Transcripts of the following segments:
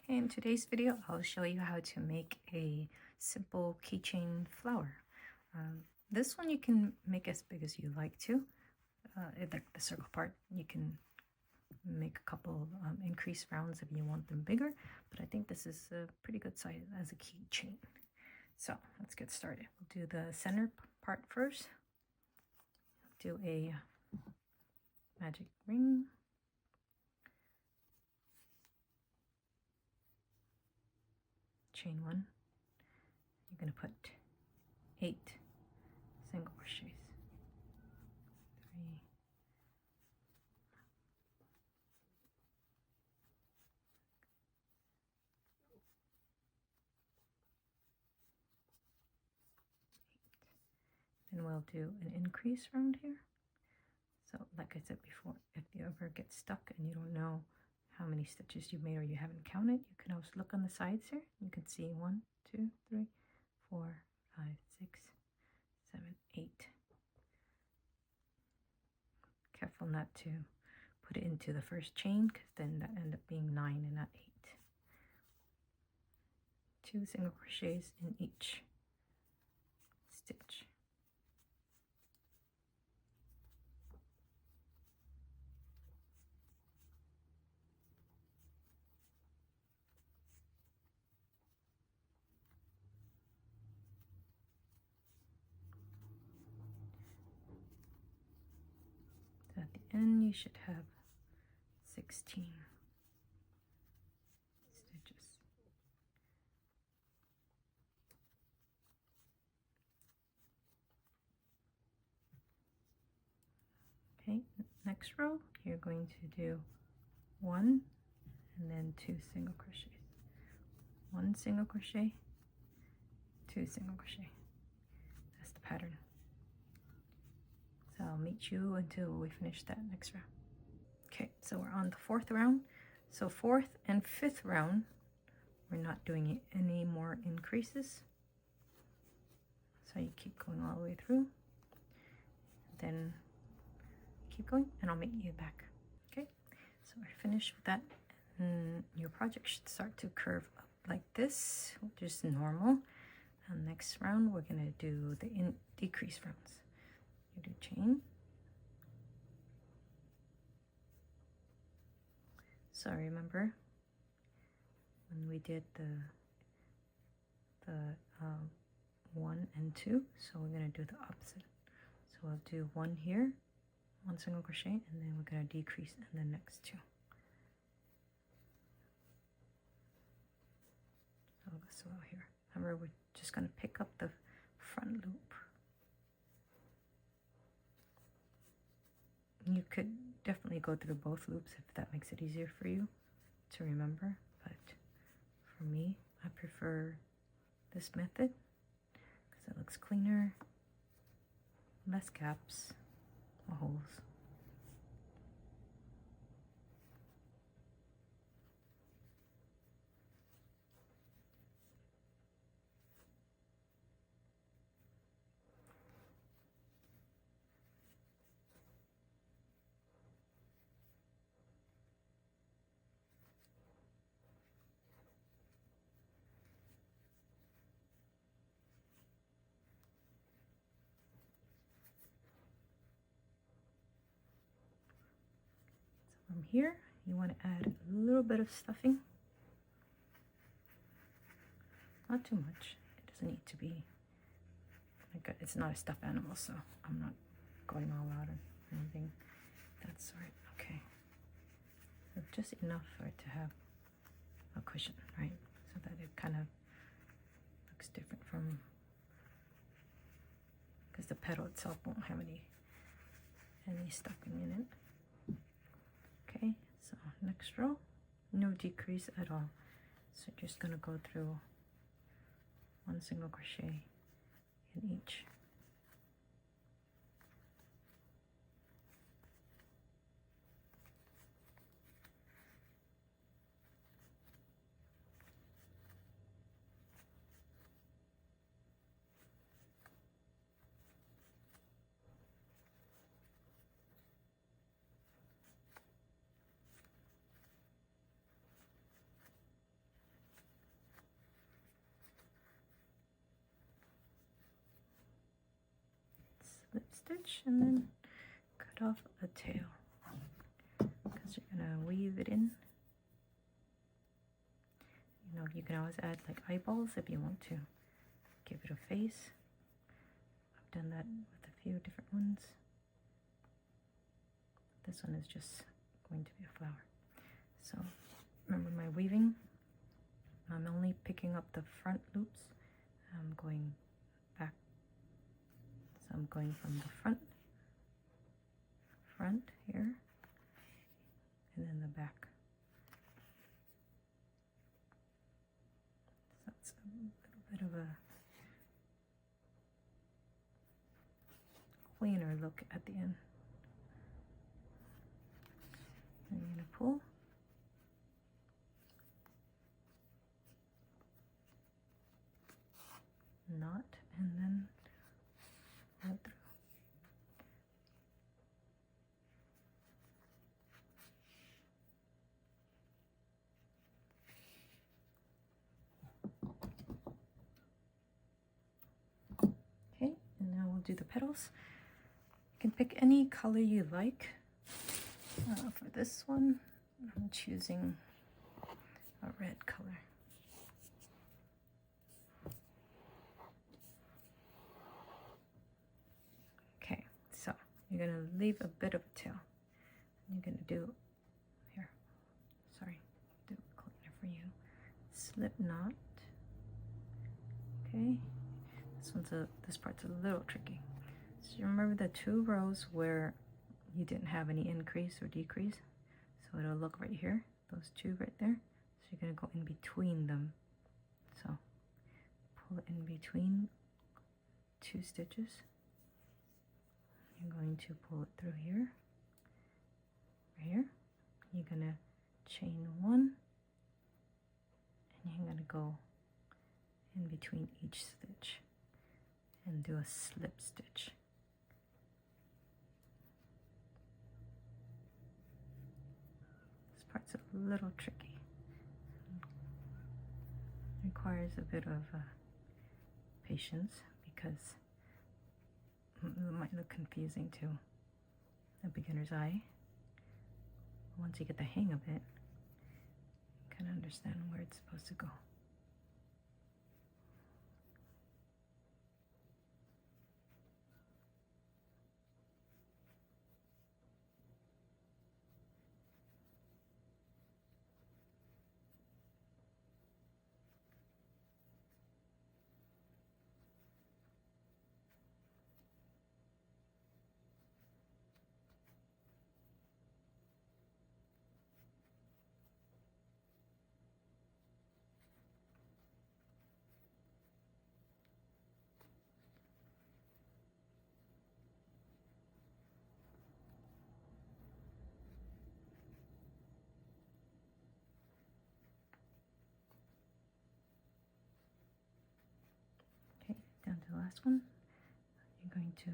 In today's video, I'll show you how to make a simple keychain flower. This one you can make as big as you like to. Like the circle part, you can make a couple increase rounds if you want them bigger, but I think this is a pretty good size as a keychain. So let's get started. We'll do the center part first. Do a magic ring. Chain one. You're going to put 8 single crochets. 3, then we'll do an increase round here. So like I said before, if you ever get stuck and you don't know how many stitches you made or you haven't counted, you can always look on the sides here. You can see 1, 2, 3, 4, 5, 6, 7, 8. Careful not to put it into the first chain, because then that end up being 9 and not 8. 2 single crochets in each stitch. So at the end you should have 16 stitches. Okay, next row you're going to do 1 and then 2 single crochets. 1 single crochet, 2 single crochet. That's the pattern. So I'll meet you until we finish that next round. Okay, so we're on the 4th round. So 4th and 5th round, we're not doing any more increases. So you keep going all the way through. Then keep going and I'll meet you back. Okay, so we're finished with that. And your project should start to curve up like this, which is normal. And next round, we're gonna do the decrease rounds. You do chain. So remember when we did the 1 and 2, so we're gonna do the opposite. So we'll do 1 here, 1 single crochet, and then we're gonna decrease in the next 2. So we'll go slow here. Remember, we're just gonna pick up the front loop. You could definitely go through both loops if that makes it easier for you to remember, but for me, I prefer this method because it looks cleaner, less gaps or holes. From here, you want to add a little bit of stuffing. Not too much. It doesn't need to be like it's not a stuffed animal, so I'm not going all out or anything of that sort. Okay. So just enough for it to have a cushion, right? So that it kind of looks different from, because the petal itself won't have any stuffing in it. Okay, so next row, no decrease at all. So just gonna go through 1 single crochet in each. stitch and then cut off a tail because you're gonna weave it in. You know, you can always add like eyeballs if you want to give it a face. I've done that with a few different ones. This one is just going to be a flower. So remember my weaving, I'm only picking up the front loops. I'm going back, so I'm going from the front here, and then the back. So that's a little bit of a cleaner look at the end. And you're going to pull. Knot and then pull through. Okay, and now we'll do the petals. You can pick any color you like. For this one, I'm choosing a red color. Okay, so you're going to leave a bit of a tail. You're going to do, here, sorry, do it cleaner for you. Slip knot. Okay, this part's a little tricky. So you remember the 2 rows where you didn't have any increase or decrease? So it'll look right here, those 2 right there. So you're going to go in between them. So pull it in between 2 stitches. You're going to pull it through here, right here. You're going to chain 1, and you're going to go in between each stitch and do a slip stitch. This part's a little tricky. It requires a bit of patience because it might look confusing to a beginner's eye. Once you get the hang of it, you can understand where it's supposed to go. Down to the last one, you're going to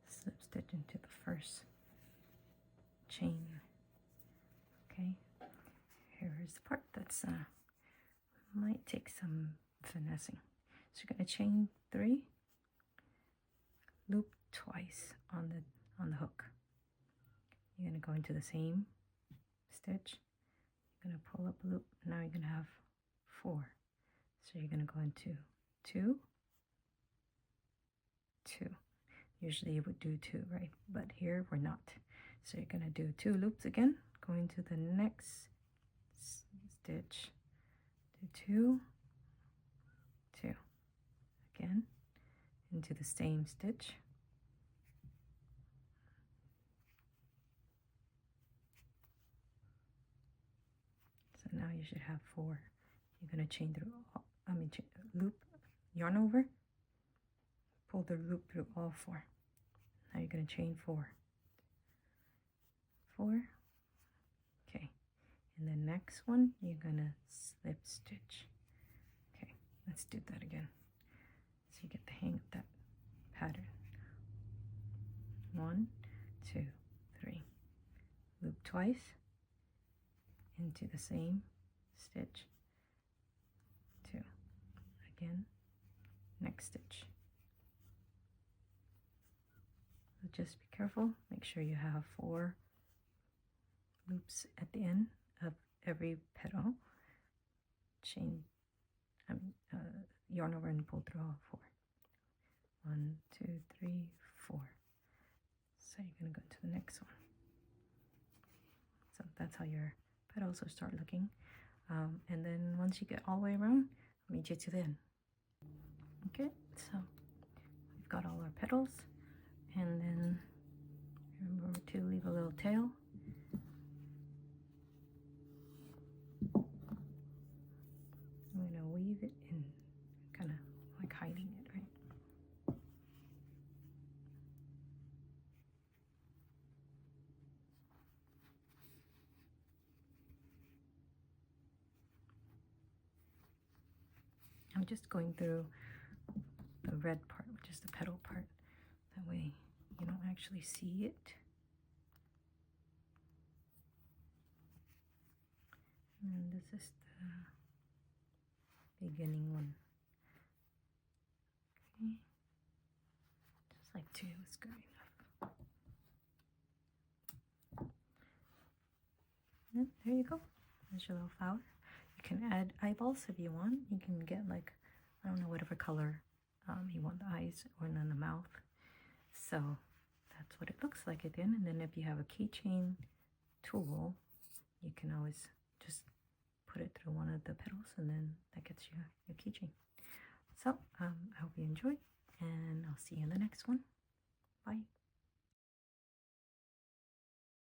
slip stitch into the first chain. Okay, here's the part that's might take some finessing. So you're going to chain 3, loop twice on the hook. You're going to go into the same stitch. You're going to pull up a loop. Now you're going to have 4. So you're going to go into 2, 2. Usually you would do 2, right? But here we're not. So you're going to do 2 loops again, go into the next stitch, do 2, 2, again, into the same stitch, so now you should have 4. You're going to chain through loop, yarn over, pull the loop through all 4. Now you're going to chain 4, 4. Okay, and the next one you're going to slip stitch. Okay, let's do that again so you get the hang of that pattern. 1, 2, 3, loop twice into the same stitch, 2, again, next stitch, just be careful. Make sure you have 4 loops at the end of every petal. Chain, yarn over and pull through all 4. 1, 2, 3, 4. So you're going to go to the next one. So that's how your petals will start looking. And then once you get all the way around, I'll meet you to the end. Okay, so we've got all our petals, and then remember to leave a little tail. I'm going to weave it in, kind of like hiding it, right? I'm just going through the red part, which is the petal part. That way you don't actually see it. And then this is the beginning one. Okay. Just like 2 is good enough. And there you go. There's your little flower. You can add eyeballs if you want. You can get like, I don't know, whatever color you want the eyes or then the mouth. So that's what it looks like at the end. And then if you have a keychain tool, you can always just put it through one of the petals, and then that gets you your keychain. So I hope you enjoyed, and I'll see you in the next one. Bye.